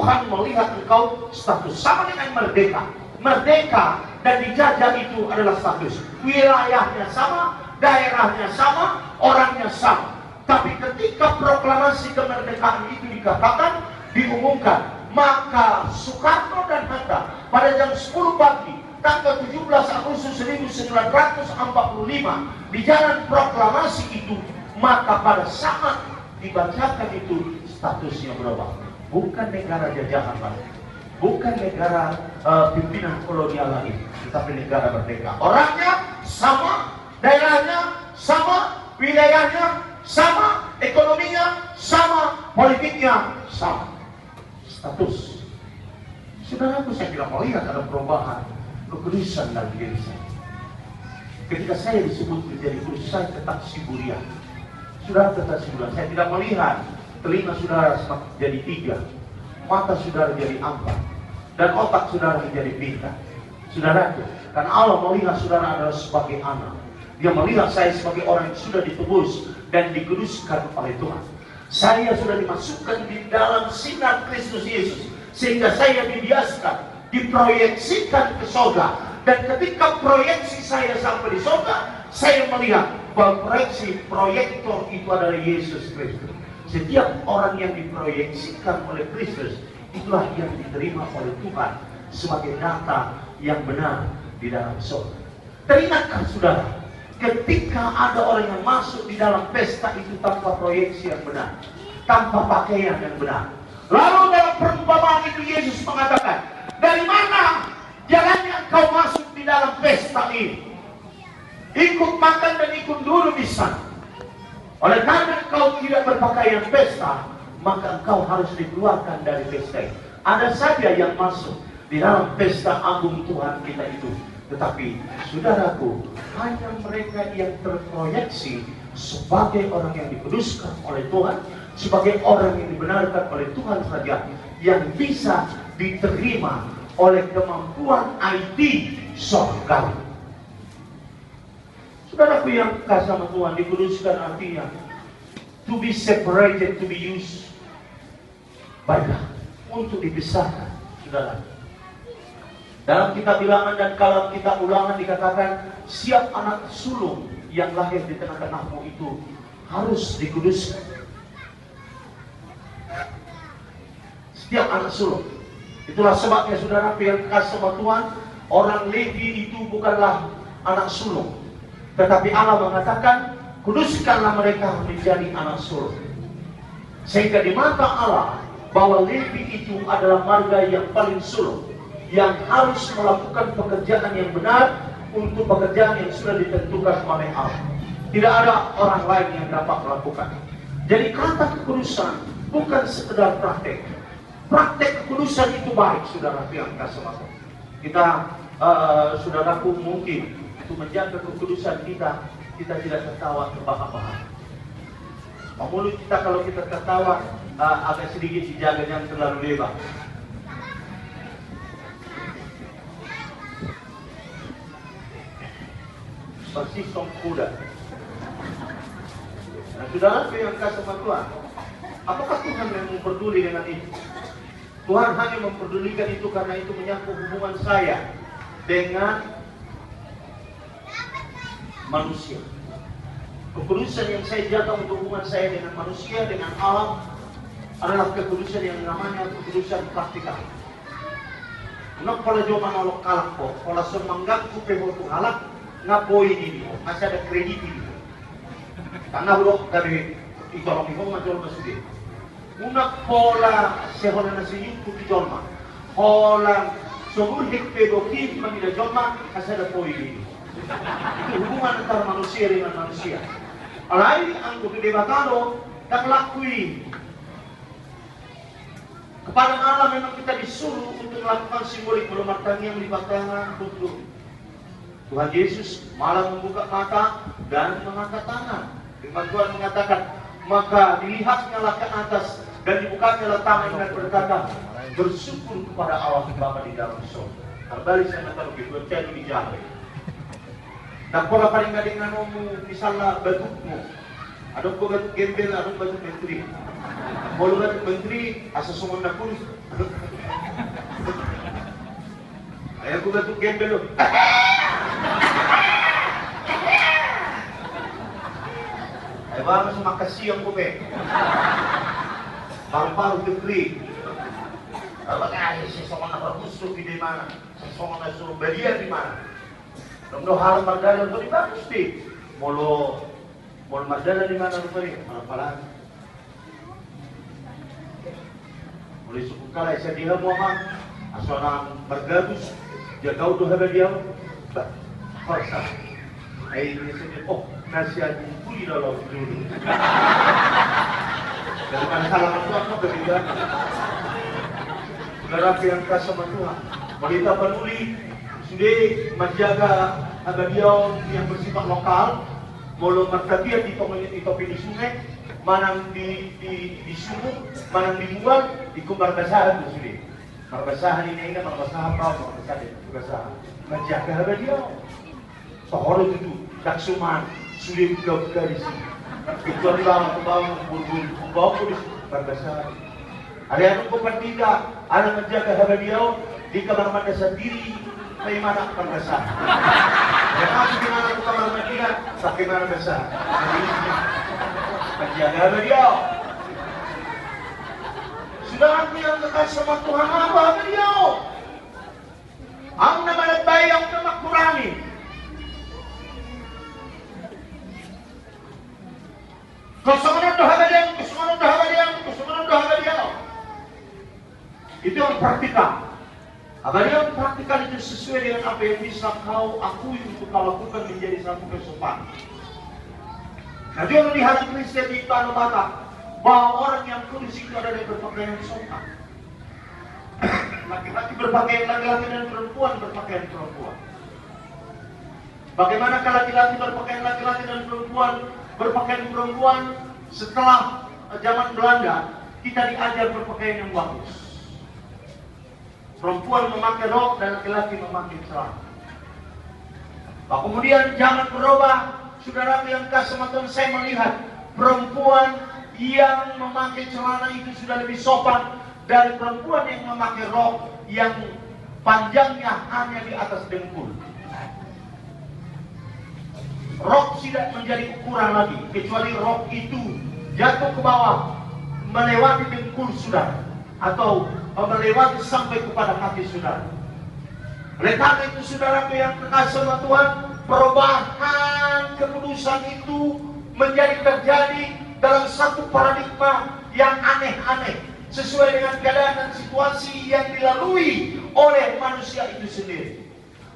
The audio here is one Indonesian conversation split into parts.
Tuhan melihat engkau status sama dengan merdeka. Merdeka dan dijajah itu adalah status. Wilayahnya sama, daerahnya sama, orangnya sama. Tapi ketika proklamasi kemerdekaan itu dikatakan, diumumkan, maka Soekarno dan Hatta pada jam 10 pagi tanggal 17 Agustus 1945 di jalan proklamasi itu, maka pada saat dibacakan itu statusnya berubah. Bukan negara jajahan lagi, bukan negara pimpinan kolonial lagi, tetapi negara merdeka. Orangnya sama, daerahnya sama, wilayahnya sama, ekonominya sama, politiknya sama. Status. Saudaraku, saya tidak melihat ada perubahan kekudusan dalam diri saya. Ketika saya disebut menjadi kudus, saya tetap Siburia. Saudara tetap Siburia. Saya tidak melihat telinga saudara jadi 3, mata saudara jadi 4, dan otak saudara menjadi pintar. Saudaraku, karena Allah melihat saudara adalah sebagai anak. Dia melihat saya sebagai orang yang sudah ditebus dan dikuduskan oleh Tuhan. Saya sudah dimasukkan di dalam sinar Kristus Yesus, sehingga saya dibiaskan, diproyeksikan ke surga. Dan ketika proyeksi saya sampai di surga, saya melihat bahwa proyektor itu adalah Yesus Kristus. Setiap orang yang diproyeksikan oleh Kristus, itulah yang diterima oleh Tuhan sebagai data yang benar di dalam surga. Teringatkah saudara, ketika ada orang yang masuk di dalam pesta itu tanpa proyeksi yang benar, tanpa pakaian yang benar. Lalu dalam perumpamaan itu Yesus mengatakan, dari mana jalannya engkau masuk di dalam pesta ini? Ikut makan dan ikut duduk di sana. Oleh karena engkau tidak berpakaian pesta, maka engkau harus dikeluarkan dari pesta. Ada saja yang masuk di dalam pesta agung Tuhan kita itu. Tetapi saudaraku, hanya mereka yang terproyeksi sebagai orang yang dikuduskan oleh Tuhan, sebagai orang yang dibenarkan oleh Tuhan saja, yang bisa diterima oleh kemampuan IT surgawi. Saudaraku yang kasih sama Tuhan, dikuduskan artinya to be separated, to be used by God, untuk dipisahkan. Saudara, dalam kitab Bilangan dan dalam kitab Ulangan dikatakan, siap anak sulung yang lahir di tengah-tengahmu itu harus dikuduskan. Setiap anak sulung. Itulah sebabnya saudara yang kasih sama Tuhan, orang Levi itu bukanlah anak sulung, tetapi Allah mengatakan, kuduskanlah mereka menjadi anak sulung. Sehingga di mata Allah, bahwa Levi itu adalah marga yang paling sulung, yang harus melakukan pekerjaan yang benar untuk pekerjaan yang sudah ditentukan oleh Allah. Tidak ada orang lain yang dapat melakukan. Jadi kata kekudusan bukan sekedar praktek. Praktek kekudusan itu baik, saudara yang kasih sama kita. Saudaraku, mungkin untuk menjaga kekudusan kita tidak tertawa terbahak-bahak. Mulut kita kalau kita tertawa agak sedikit dijaga, jangan terlalu lebar. Persis tong kuda. Nah, saudara yang kasih sama Tuhan, apakah Tuhan yang memperduli dengan itu? Tuhan hanya memperdulikan itu karena itu menyangkut hubungan saya dengan manusia. Kekudusan yang saya jaga untuk hubungan saya dengan manusia, dengan alam, adalah kekudusan yang namanya kekudusan praktikal. Nak kalau cuma nolok kalak po, kalau semangat kupe untuk halak, ngapoi ini, masih ada kredit ini. Karena belum dari itolong itu macam masih. Una pola sehola nasi yuku kijolma, pola seluruh pedoki mengira jolma, masih ada poi ini. Itu hubungan antara manusia dengan manusia. Alai anggo debatado tak lakui. Kepada Allah memang kita disuruh untuk melakukan simbolik melumar tangan, lipat tangan, tutup. Tuhan Yesus malah membuka mata dan mengangkat tangan. Firman Tuhan mengatakan, maka dilihatnyalah ke atas dan dibukanyalah tangan dan berkata, bersyukur kepada Allah Bapa di dalam surga. Kembali saya katakan begitu, saya di jalan. Dan pola paling gak dengan ngomong, misalnya batukmu, ada kau batuk gembel, ada batuk menteri. Mau lihat menteri asal semua nak polis. Ayo aku batuk gembel lo. Ayo bang sama kasih yang gue. Paru-paru negeri. Kalau kaya si semua nak berbusuk di mana? Semua nak suruh belia di mana? Belum harus Magdalena itu bagus deh. Molo Magdalena di mana rupanya? Malah mulai suku kala saya dia Muhammad asal bergabus dia tahu tuh apa dia fasa ini sini nasihat kulit dalam dulu dari mana salah Tuhan kau berbeda saudara yang kasih sama Tuhan wanita peduli sudah menjaga agar dia yang bersifat lokal mulu mertabiat di topi di sungai manang di sumur manang dibuat di kumbar basahan itu sudah marbasahan ini marbasahan apa marbasahan menjaga agar dia sehorot itu daksuman sudah buka di sini itu adalah kebawah bawah di marbasahan ada yang tidak ada menjaga agar dia di kamar mandi sendiri bagaimana marbasahan yang aku di mana kamar mandi pakai marbasahan menjaga beliau. Sudah aku yang dekat sama Tuhan apa beliau? Ang namalabay ang namakurani. Kusumunod doha beliau. Itu yang praktikal. Beliau praktikal itu sesuai dengan apa yang bisa kau akui untuk kau lakukan menjadi satu kesopanan. Nah, dia melihat Kristen di Tanah Batak bahwa orang yang kudus itu adalah yang berpakaian sopan. Laki-laki berpakaian laki-laki dan perempuan berpakaian perempuan. Bagaimana kalau laki-laki berpakaian laki-laki dan perempuan berpakaian perempuan setelah zaman Belanda kita diajar berpakaian yang bagus. Perempuan memakai rok dan laki-laki memakai celana. Kemudian zaman berubah. Saudara yang kasih mata saya melihat perempuan yang memakai celana itu sudah lebih sopan dari perempuan yang memakai rok yang panjangnya hanya di atas dengkul. Rok tidak menjadi ukuran lagi kecuali rok itu jatuh ke bawah melewati dengkul saudara atau melewati sampai kepada kaki saudara. Oleh karena itu saudara yang kekasih sama Tuhan, perubahan kekudusan itu menjadi terjadi dalam satu paradigma yang aneh-aneh sesuai dengan keadaan dan situasi yang dilalui oleh manusia itu sendiri.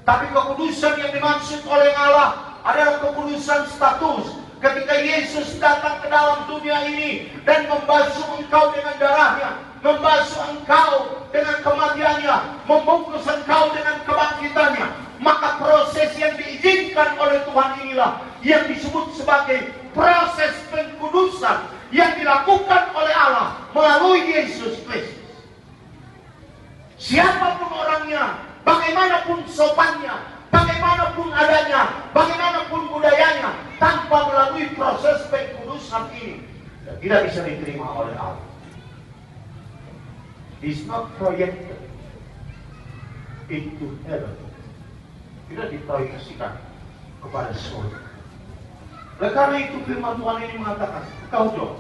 Tapi kekudusan yang dimaksud oleh Allah adalah kekudusan status. Ketika Yesus datang ke dalam dunia ini dan membasuh engkau dengan darahnya, membasuh engkau dengan kematiannya, membungkus engkau dengan kebangkitannya, maka proses yang diizinkan oleh Tuhan inilah yang disebut sebagai proses pengkudusan yang dilakukan oleh Allah melalui Yesus Kristus. Siapapun orangnya, bagaimanapun sopannya, bagaimanapun adanya, bagaimanapun budayanya, tanpa melalui proses pengkudusan ini tidak bisa diterima oleh Allah. It's not projected into heaven. Tidak diproyeksikan kepada surga. Oleh karena itu firman Tuhan ini mengatakan, kau dong.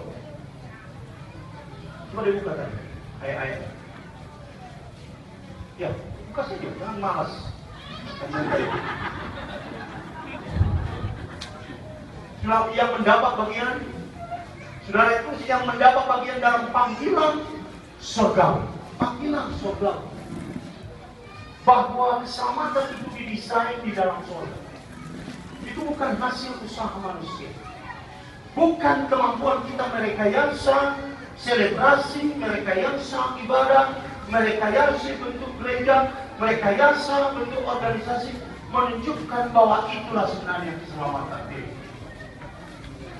Coba dibuka tadi ayat-ayat. Ya, buka saja, jangan malas. Yang mendapat bagian, saudara itu yang mendapat bagian dalam panggilan surgawi. Panggilan surgawi. Bahwa keselamatan itu didesain di dalam surga. Itu bukan hasil usaha manusia. Bukan kemampuan kita merekayasa selebrasi, merekayasa ibadah, merekayasa bentuk gereja, merekayasa bentuk organisasi, menunjukkan bahwa itulah sebenarnya keselamatan diri.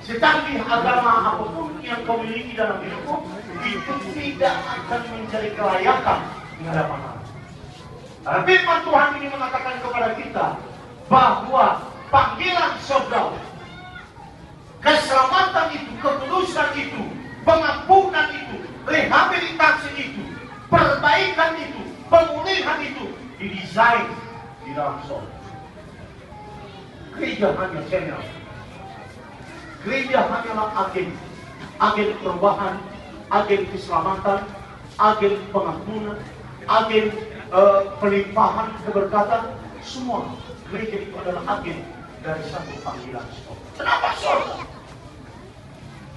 Secanggih agama apapun yang kau miliki dalam hidupmu, itu tidak akan mencari kelayakan di hadapan Allah. Karena firman Tuhan ini mengatakan kepada kita bahwa panggilan surga, keselamatan itu, kekudusan itu pengampunan itu, rehabilitasi itu, perbaikan itu, pemulihan itu didesain di dalam sorga. Gereja hanya channel. Gereja hanyalah agen perubahan, agen keselamatan, agen pengampunan, agen pelimpahan keberkatan. Semua gereja itu adalah agen dari satu panggilan sorga. Kenapa sorga?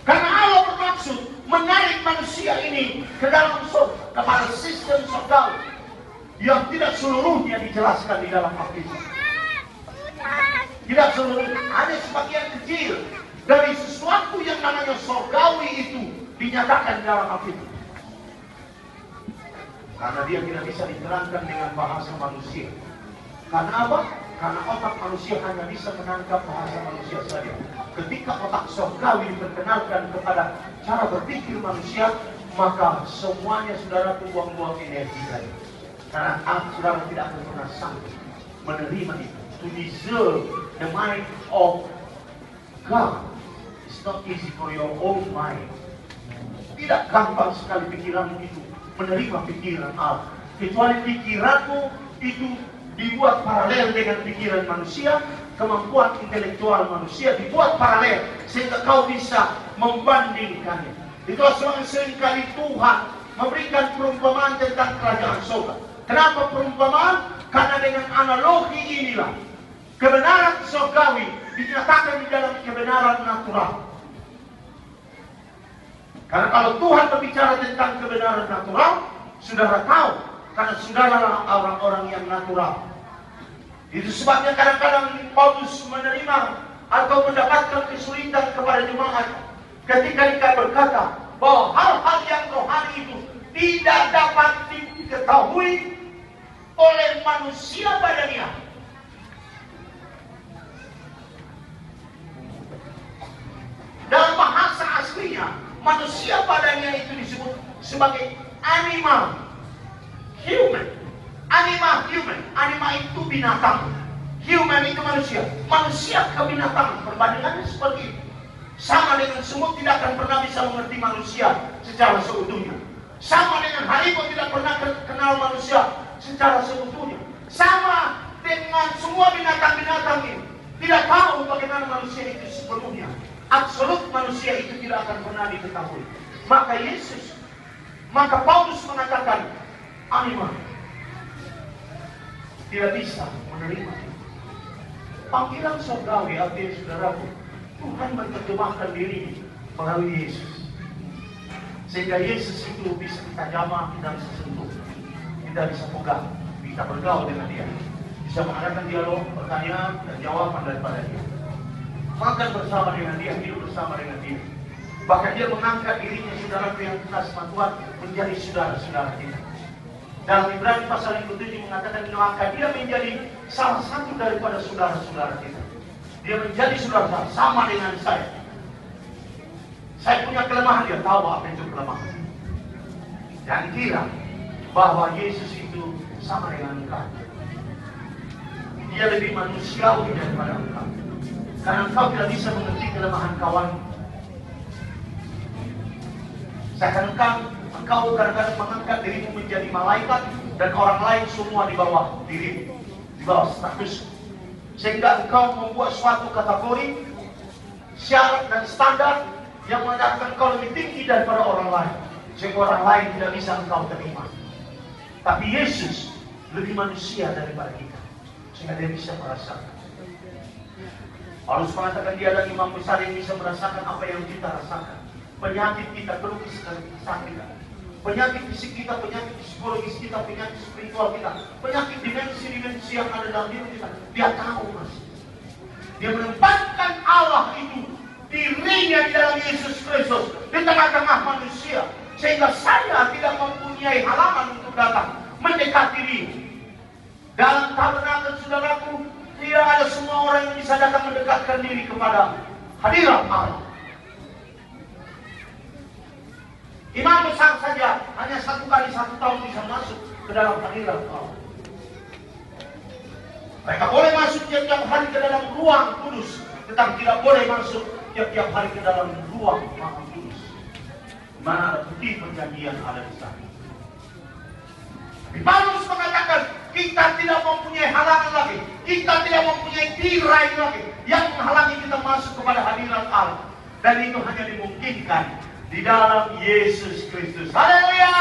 Karena Allah bermaksud menarik manusia ini ke dalam sorga, kepada sistem sorgawi yang tidak seluruhnya dijelaskan di dalam Alkitab. Tidak seluruhnya, hanya sebagian kecil dari sesuatu yang namanya sorgawi itu dinyatakan di dalam Alkitab. Karena dia tidak bisa diterangkan dengan bahasa manusia. Karena apa? Karena otak manusia hanya bisa menangkap bahasa manusia saja. Ketika otak sorgawi diperkenalkan kepada cara berpikir manusia, maka semuanya saudara buang-buang energi saja. Karena saudara tidak akan pernah sanggup menerima itu. To deserve the mind of God, it's not easy for your own mind. Tidak gampang sekali pikiranmu itu menerima pikiran Allah. Kecuali pikiranmu itu dibuat paralel dengan pikiran manusia, kemampuan intelektual manusia dibuat paralel sehingga kau bisa membandingkannya. Itulah sebabnya seringkali Tuhan memberikan perumpamaan tentang kerajaan surga. Kenapa perumpamaan? Karena dengan analogi inilah kebenaran surgawi dinyatakan di dalam kebenaran natural. Karena kalau Tuhan berbicara tentang kebenaran natural, saudara tahu, karena saudara orang-orang yang natural. Itu sebabnya kadang-kadang Paulus menerima atau mendapatkan kesulitan kepada jemaat ketika dia berkata bahwa hal-hal yang rohani itu tidak dapat diketahui oleh manusia badania. Dalam bahasa aslinya, manusia badania itu disebut sebagai animal, human. Anima human, anima itu binatang, human itu manusia, manusia kebinatangan. Perbandingannya seperti itu. Sama dengan semut tidak akan pernah bisa mengerti manusia secara seutuhnya. Sama dengan harimau tidak pernah kenal manusia secara seutuhnya. Sama dengan semua binatang-binatang ini tidak tahu bagaimana manusia itu sepenuhnya. Absolut manusia itu tidak akan pernah diketahui. Maka Paulus mengatakan anima tidak bisa menerima panggilan surgawi. Artinya saudaraku, Tuhan menerjemahkan diri melalui Yesus, sehingga Yesus itu bisa kita jamah dan sesentuh, kita bisa pegang, bisa bergaul dengan dia, bisa mengadakan dialog, pertanyaan dan jawaban daripada dia, makan bersama dengan dia, hidup bersama dengan dia. Bahkan dia mengangkat dirinya, saudaraku yang kita sama Tuhan, menjadi saudara-saudara kita. Dalam Ibrani pasal yang ke-7 mengatakan, maka dia menjadi salah satu daripada saudara-saudara kita. Dia menjadi saudara sama dengan saya. Saya punya kelemahan, dia tahu apa itu kelemahan. Jangan kira bahwa Yesus itu sama dengan engkau. Dia lebih manusiawi daripada engkau. Karena engkau tidak bisa mengerti kelemahan kawanmu. Seakan engkau kadang-kadang mengangkat dirimu menjadi malaikat dan orang lain semua di bawah dirimu, di bawah status, sehingga engkau membuat suatu kategori, syarat dan standar yang mengatakan engkau lebih tinggi daripada orang lain, sehingga orang lain tidak bisa engkau terima. Tapi Yesus lebih manusia daripada kita, sehingga dia bisa merasakan. Paulus mengatakan dia adalah imam besar yang bisa merasakan apa yang kita rasakan. Penyakit kita, keluh sakit kita, penyakit fisik kita, penyakit psikologis kita, penyakit spiritual kita, penyakit dimensi-dimensi yang ada dalam diri kita. Dia tahu, Mas. Dia menempatkan Allah itu, dirinya di dalam Yesus Kristus, di tengah-tengah manusia, sehingga saya tidak mempunyai halaman untuk datang mendekati dia. Dalam tabernakel saudaraku, tidak ada semua orang yang bisa datang mendekatkan diri kepada hadirat Allah. Imam besar saja hanya 1 kali 1 tahun bisa masuk ke dalam hadirat Allah. Mereka boleh masuk tiap-tiap hari ke dalam ruang kudus, tetapi tidak boleh masuk tiap-tiap hari ke dalam ruang maha kudus. Mana ada putih perjanjian ada di sana. Tapi Paulus mengatakan, kita tidak mempunyai halangan lagi. Kita tidak mempunyai tirai lagi yang menghalangi kita masuk kepada hadirat Allah. Dan itu hanya dimungkinkan di dalam Yesus Kristus. Haleluya!